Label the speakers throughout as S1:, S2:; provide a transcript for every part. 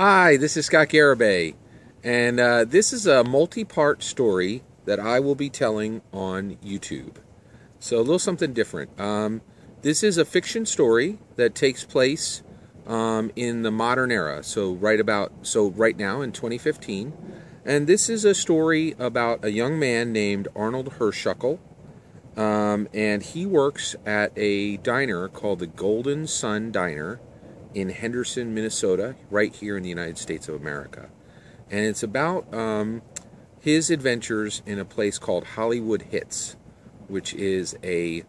S1: Hi, this is Scott Garibay, and this is a multi-part story that I will be telling on YouTube. So a little something different. This is a fiction story that takes place in the modern era, so right now in 2015. And this is a story about a young man named Arnold Hirschschuckel, and he works at a diner called the Golden Sun Diner in Henderson, Minnesota, right here in the United States of America. And it's about his adventures in a place called Hollywood Hits, which is a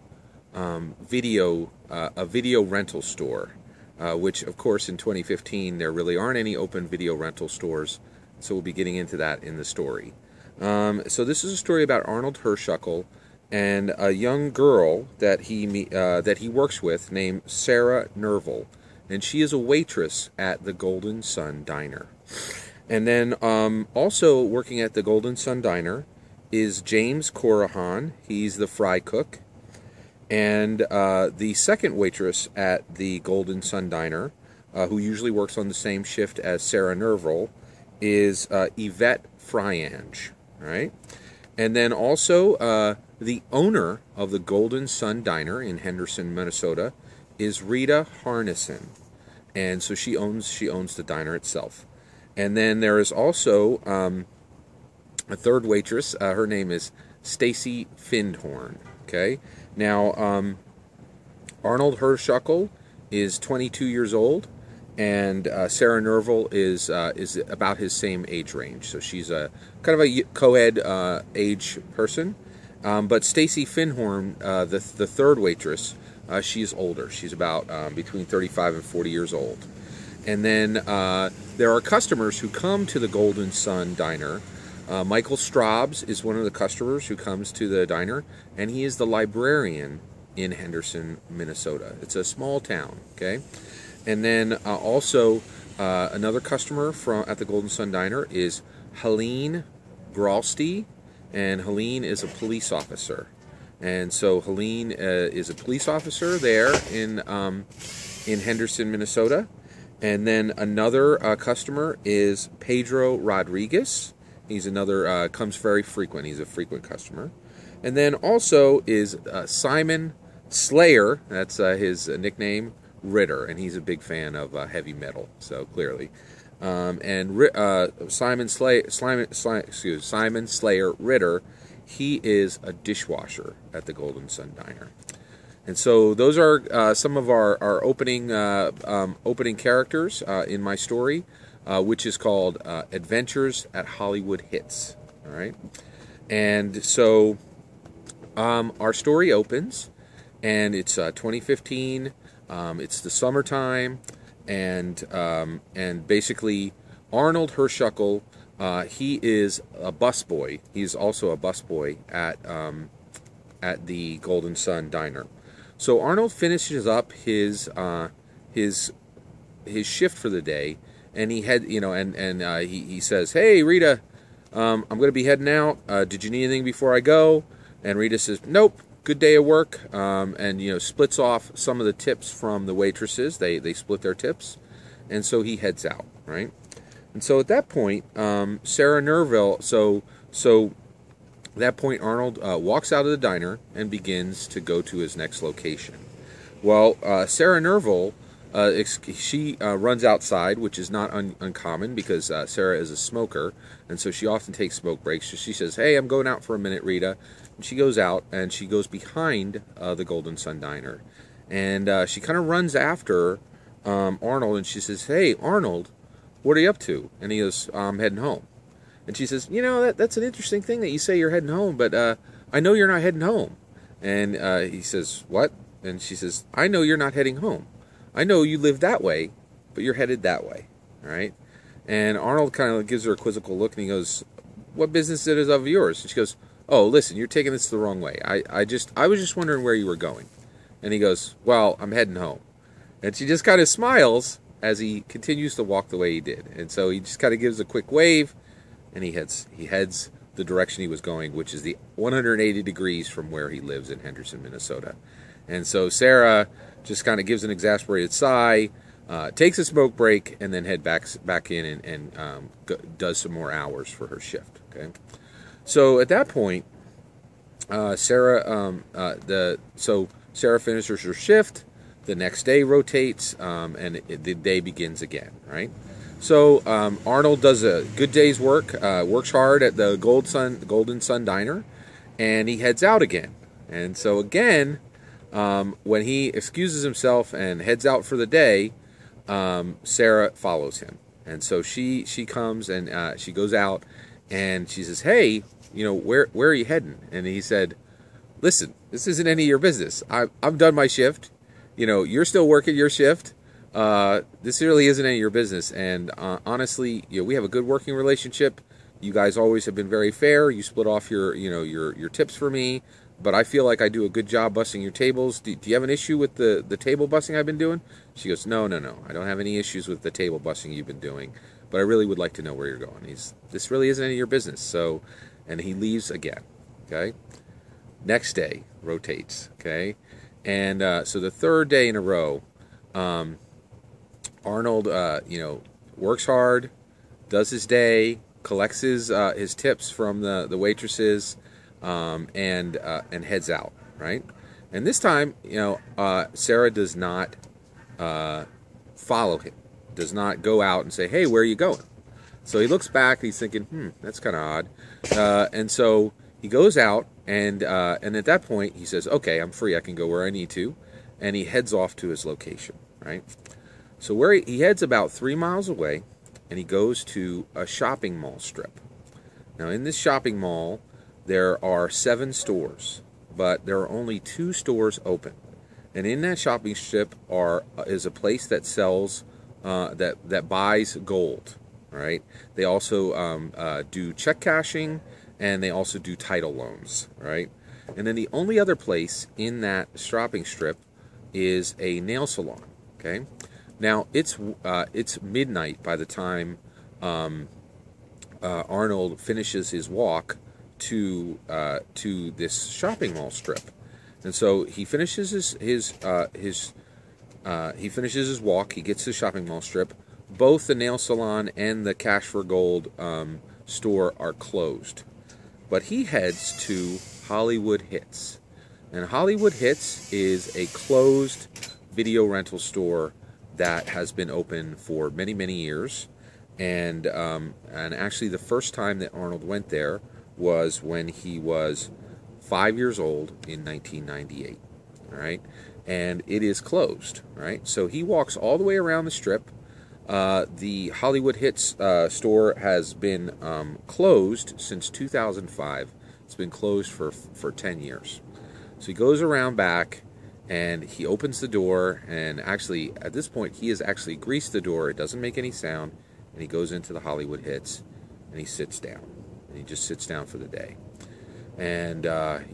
S1: video rental store, which, of course, in 2015, there really aren't any open video rental stores, so we'll be getting into that in the story. So this is a story about Arnold Hirschschuckel and a young girl that he works with named Sarah Nerval, and she is a waitress at the Golden Sun Diner. And then also working at the Golden Sun Diner is James Corahan. He's the fry cook. And the second waitress at the Golden Sun Diner, who usually works on the same shift as Sarah Nerval, is Yvette Fryange. Right? And then also the owner of the Golden Sun Diner in Henderson, Minnesota, is Rita Harnison. And so she owns the diner itself. And then there is also a third waitress. Her name is Stacy Findhorn. Okay. Now Arnold Hirschschuckel is 22 years old, and Sarah Nerval is about his same age range. So she's a kind of a co-ed age person. But Stacy Findhorn, the third waitress, she's older. She's about between 35 and 40 years old. And then there are customers who come to the Golden Sun Diner. Michael Straubs is one of the customers who comes to the diner, and he is the librarian in Henderson, Minnesota. It's a small town, okay? And then also another customer at the Golden Sun Diner is Helene Gralsty, and Helene is a police officer. And so Helene is a police officer there in Henderson, Minnesota. And then another customer is Pedro Rodriguez. He's another, comes very frequent. He's a frequent customer. And then also is Simon Slayer. That's his nickname, Ritter. And he's a big fan of heavy metal, so clearly. Simon Slayer Ritter, he is a dishwasher at the Golden Sun Diner. And so those are some of our opening characters in my story, which is called Adventures at Hollywood Hits. All right, and so our story opens, and it's 2015. It's the summertime, and basically Arnold Hirschschuckel, he is a busboy. He's also a busboy at the Golden Sun Diner. So Arnold finishes up his shift for the day, and he says, "Hey, Rita, I'm going to be heading out. Did you need anything before I go?" And Rita says, "Nope, good day of work." And splits off some of the tips from the waitresses. They split their tips, and so he heads out, right? And so at that point, Sarah Nerval. So at that point, Arnold walks out of the diner and begins to go to his next location. Well, Sarah Nerval, she runs outside, which is not uncommon because Sarah is a smoker, and so she often takes smoke breaks. So she says, "Hey, I'm going out for a minute, Rita." And she goes out, and she goes behind the Golden Sun Diner. And she kind of runs after Arnold, and she says, "Hey, Arnold, what are you up to?" And he goes, "I'm heading home." And she says, "That's an interesting thing that you say you're heading home, but I know you're not heading home." And he says, "What?" And she says, "I know you're not heading home. I know you live that way, but you're headed that way." All right? And Arnold kind of gives her a quizzical look, and he goes, "What business is it of yours?" And she goes, "Oh, listen, you're taking this the wrong way. I was just wondering where you were going." And he goes, "Well, I'm heading home." And she just kind of smiles as he continues to walk the way he did. And so he just kind of gives a quick wave, and he heads the direction he was going, which is the 180 degrees from where he lives in Henderson, Minnesota. And so Sarah just kind of gives an exasperated sigh, takes a smoke break, and then head back in and does some more hours for her shift. Okay, so at that point, Sarah Sarah finishes her shift. The next day rotates, and the day begins again. Right. So Arnold does a good day's work, works hard at the Golden Sun Diner, and he heads out again. And so again, when he excuses himself and heads out for the day, Sarah follows him. And so she comes and she goes out and she says, "Hey, where are you heading?" And he said, "Listen, this isn't any of your business. I've done my shift. You're still working your shift. This really isn't any of your business. And honestly, we have a good working relationship. You guys always have been very fair. You split off your tips for me. But I feel like I do a good job busting your tables. Do you have an issue with the table busting I've been doing?" She goes, No. I don't have any issues with the table busting you've been doing. But I really would like to know where you're going. This really isn't any of your business. So, and he leaves again. Okay. Next day rotates. Okay. And so the third day in a row, Arnold, works hard, does his day, collects his tips from the waitresses, and heads out, right? And this time, Sarah does not follow him, does not go out and say, "Hey, where are you going?" So he looks back and he's thinking, that's kind of odd. And so he goes out, and at that point he says, "Okay, I'm free. I can go where I need to," and he heads off to his location, right? So where he heads about 3 miles away, and he goes to a shopping mall strip. Now, in this shopping mall, there are 7 stores, but there are only 2 stores open. And in that shopping strip is a place that sells that buys gold. Right? They also do check cashing, and they also do title loans. Right? And then the only other place in that shopping strip is a nail salon. Okay. Now it's midnight by the time Arnold finishes his walk to this shopping mall strip, and so he finishes his walk. He gets to the shopping mall strip. Both the nail salon and the Cash for Gold store are closed, but he heads to Hollywood Hits, and Hollywood Hits is a closed video rental store that has been open for many, many years, and actually the first time that Arnold went there was when he was 5 years old in 1998. All right, and it is closed. Right, so he walks all the way around the strip. The Hollywood Hits store has been closed since 2005. It's been closed for 10 years. So he goes around back, and he opens the door, and actually, at this point, he has actually greased the door. It doesn't make any sound, and he goes into the Hollywood Hits, and he sits down. And he just sits down for the day. And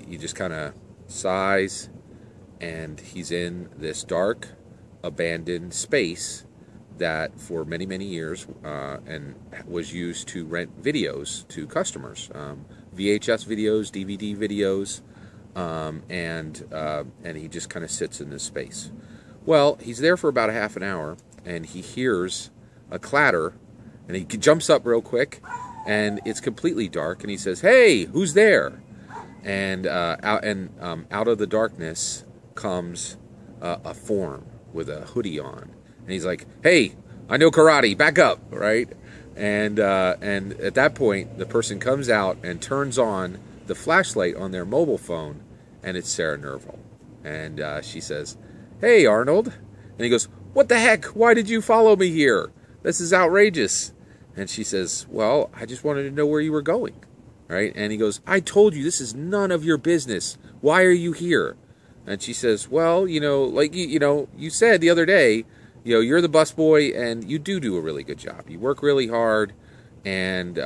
S1: he just kind of sighs, and he's in this dark, abandoned space that for many, many years and was used to rent videos to customers, VHS videos, DVD videos, and he just kind of sits in this space. Well, he's there for about a half an hour, and he hears a clatter, and he jumps up real quick, and it's completely dark, and he says, "Hey, who's there?" And out of the darkness comes a form with a hoodie on, and he's like, "Hey, I know karate, back up," right? And at that point, the person comes out and turns on the flashlight on their mobile phone, and it's Sarah Nerval. And she says, "Hey, Arnold." And he goes, "What the heck? Why did you follow me here? This is outrageous." And she says, "Well, I just wanted to know where you were going." Right? And he goes, "I told you this is none of your business. Why are you here?" And she says, "Well, like you said the other day, you're the busboy, and you do a really good job. You work really hard, and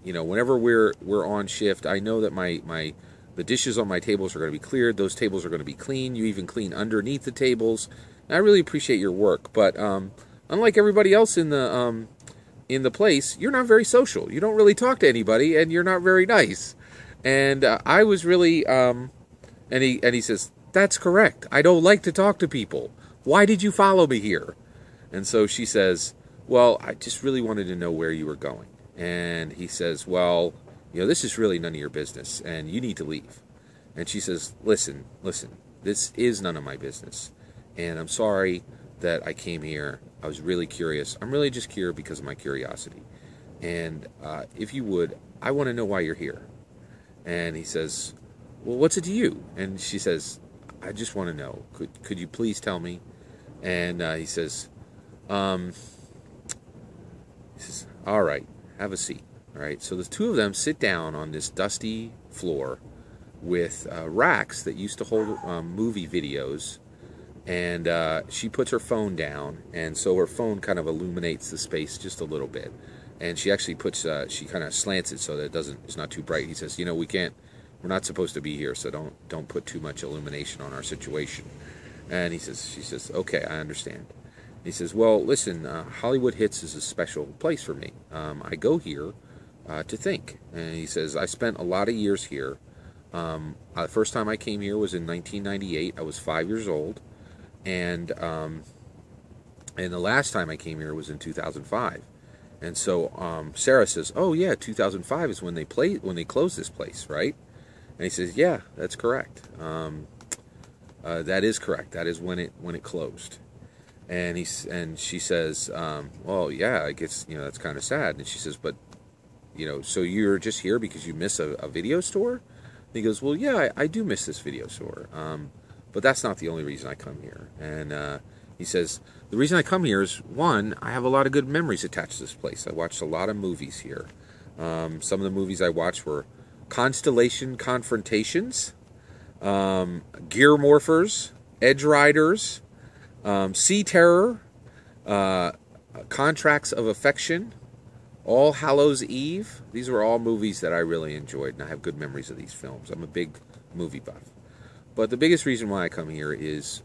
S1: whenever we're on shift, I know that the dishes on my tables are going to be cleared. Those tables are going to be clean. You even clean underneath the tables. And I really appreciate your work, but unlike everybody else in the place, you're not very social. You don't really talk to anybody, and you're not very nice." And I was really and he says, "That's correct. I don't like to talk to people. Why did you follow me here?" And so she says, well, I just really wanted to know where you were going. And he says, well, this is really none of your business, and you need to leave. And she says, listen, this is none of my business. And I'm sorry that I came here. I was really curious. I'm really just here because of my curiosity. And if you would, I want to know why you're here. And he says, well, what's it to you? And she says, I just want to know. Could you please tell me? And he says, all right, have a seat. All right, so the two of them sit down on this dusty floor with racks that used to hold movie videos, and she puts her phone down, and so her phone kind of illuminates the space just a little bit, and she actually puts she kind of slants it so that it's not too bright. He says, we're not supposed to be here, so don't put too much illumination on our situation. And she says, okay, I understand. He says, well, listen, Hollywood Hits is a special place for me. I go here to think. And he says, I spent a lot of years here. The first time I came here was in 1998. I was 5 years old. And the last time I came here was in 2005. And so Sarah says, oh, yeah, 2005 is when they closed this place, right? And he says, yeah, that's correct. That is correct. That is when it closed. And she says, well, yeah, I guess, that's kind of sad. And she says, but, so you're just here because you miss a video store? And he goes, well, yeah, I do miss this video store. But that's not the only reason I come here. And he says, the reason I come here is, one, I have a lot of good memories attached to this place. I watched a lot of movies here. Some of the movies I watched were Constellation Confrontations, Gear Morphers, Edge Riders, Sea Terror, Contracts of Affection, All Hallows Eve. These were all movies that I really enjoyed, and I have good memories of these films. I'm a big movie buff. But the biggest reason why I come here is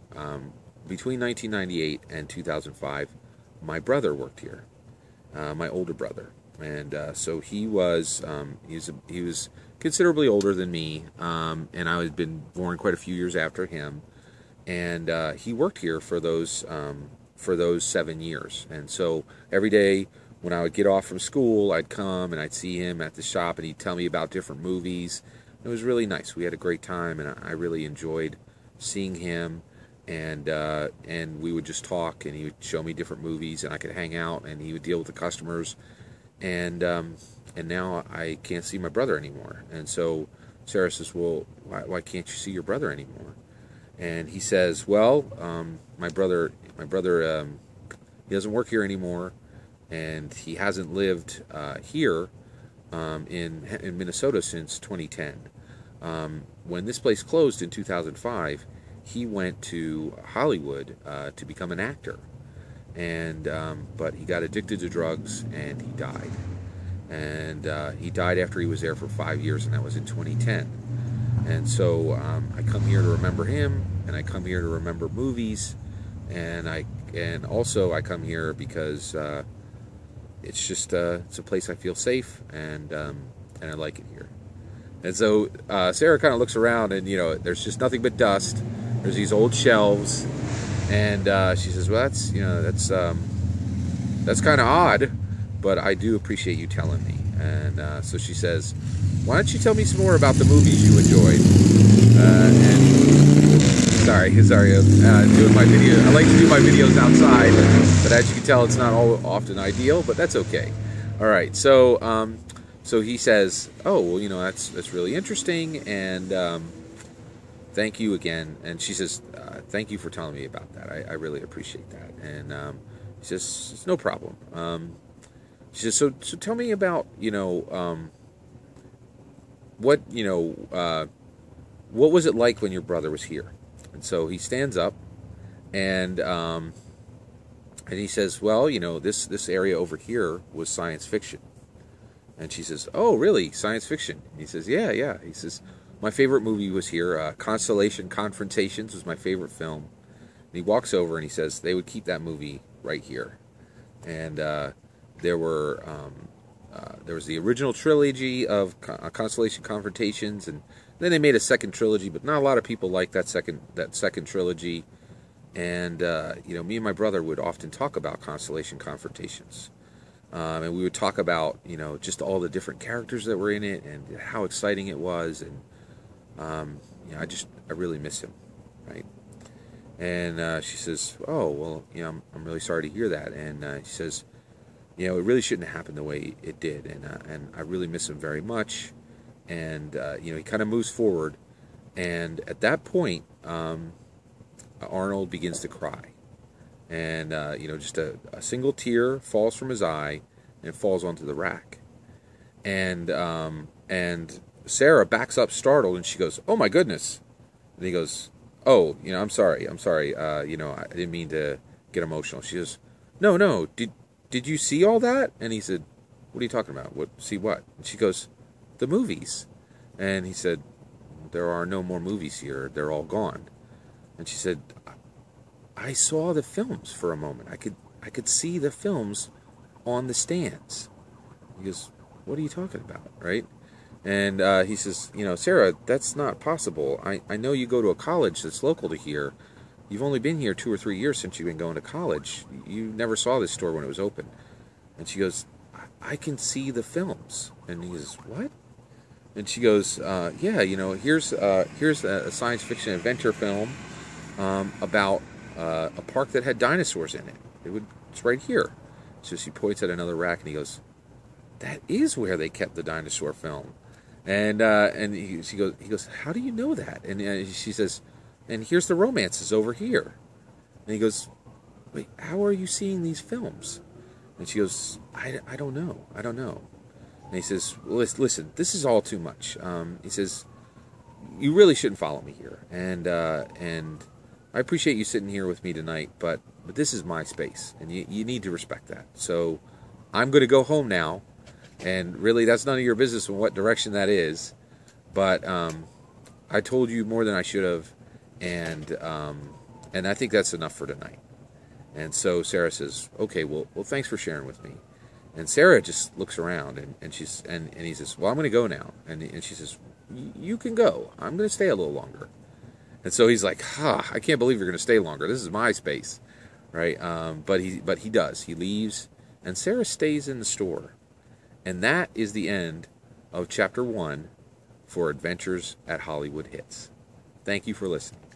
S1: between 1998 and 2005, my brother worked here, my older brother. And so he was considerably older than me, and I had been born quite a few years after him. And he worked here for those 7 years. And so every day when I would get off from school, I'd come and I'd see him at the shop, and he'd tell me about different movies. It was really nice. We had a great time, and I really enjoyed seeing him. And we would just talk, and he would show me different movies, and I could hang out, and he would deal with the customers. And now I can't see my brother anymore. And so Sarah says, well, why can't you see your brother anymore? And he says, well, my brother, he doesn't work here anymore, and he hasn't lived here in Minnesota since 2010. When this place closed in 2005, he went to Hollywood to become an actor. And but he got addicted to drugs, and he died. And he died after he was there for 5 years, and that was in 2010. And so I come here to remember him, and I come here to remember movies, and also I come here because it's just it's a place I feel safe, and I like it here. And so Sarah kind of looks around, and there's just nothing but dust. There's these old shelves, and she says, well, that's kind of odd, but I do appreciate you telling me. And so she says, why don't you tell me some more about the movies you enjoyed? Sorry, doing my video. I like to do my videos outside, but as you can tell, it's not often ideal, but that's okay. All right, so he says, oh, well, that's really interesting, and thank you again. And she says, thank you for telling me about that. I really appreciate that. And he says, it's no problem. She says, so tell me about, what was it like when your brother was here? And so he stands up, and he says, well, this area over here was science fiction. And she says, oh, really? Science fiction? And he says, yeah. He says, my favorite movie was here. Constellation Confrontations was my favorite film. And he walks over and he says, they would keep that movie right here. And there was the original trilogy of Constellation Confrontations, and then they made a second trilogy, but not a lot of people like that second trilogy. And me and my brother would often talk about Constellation Confrontations. And we would talk about, just all the different characters that were in it and how exciting it was. And, I really miss him, right? And she says, oh, well, I'm really sorry to hear that. And she says, it really shouldn't have happened the way it did. And I really miss him very much. And, he kind of moves forward. And at that point, Arnold begins to cry. And, just a single tear falls from his eye and falls onto the rack. And Sarah backs up startled, and she goes, oh, my goodness. And he goes, oh, I'm sorry. I didn't mean to get emotional. She goes, no, did you see all that? And he said, what are you talking about? See what? And she goes, the movies. And he said, there are no more movies here. They're all gone. And she said, I saw the films for a moment. I could see the films on the stands. He goes, what are you talking about, right? And he says, Sarah, that's not possible. I know you go to a college that's local to here. You've only been here 2 or 3 years since you've been going to college. You never saw this store when it was open. And she goes, I can see the films. And he goes, what? And she goes, yeah, here's a science fiction adventure film about a park that had dinosaurs in it. It's right here. So she points at another rack, and he goes, that is where they kept the dinosaur film. And he goes, how do you know that? And she says, and here's the romances over here. And he goes, wait, how are you seeing these films? And she goes, I don't know. And he says, well, listen, this is all too much. He says, you really shouldn't follow me here. And I appreciate you sitting here with me tonight, but this is my space, and you need to respect that. So I'm going to go home now, and really that's none of your business in what direction that is. But I told you more than I should have, and I think that's enough for tonight. And so Sarah says, okay, well, thanks for sharing with me. And Sarah just looks around, and he says, well, I'm going to go now. And she says, you can go. I'm going to stay a little longer. And so he's like, I can't believe you're going to stay longer. This is my space, right? But he does. He leaves, and Sarah stays in the store. And that is the end of Chapter 1 for Adventures at Hollywood Hits. Thank you for listening.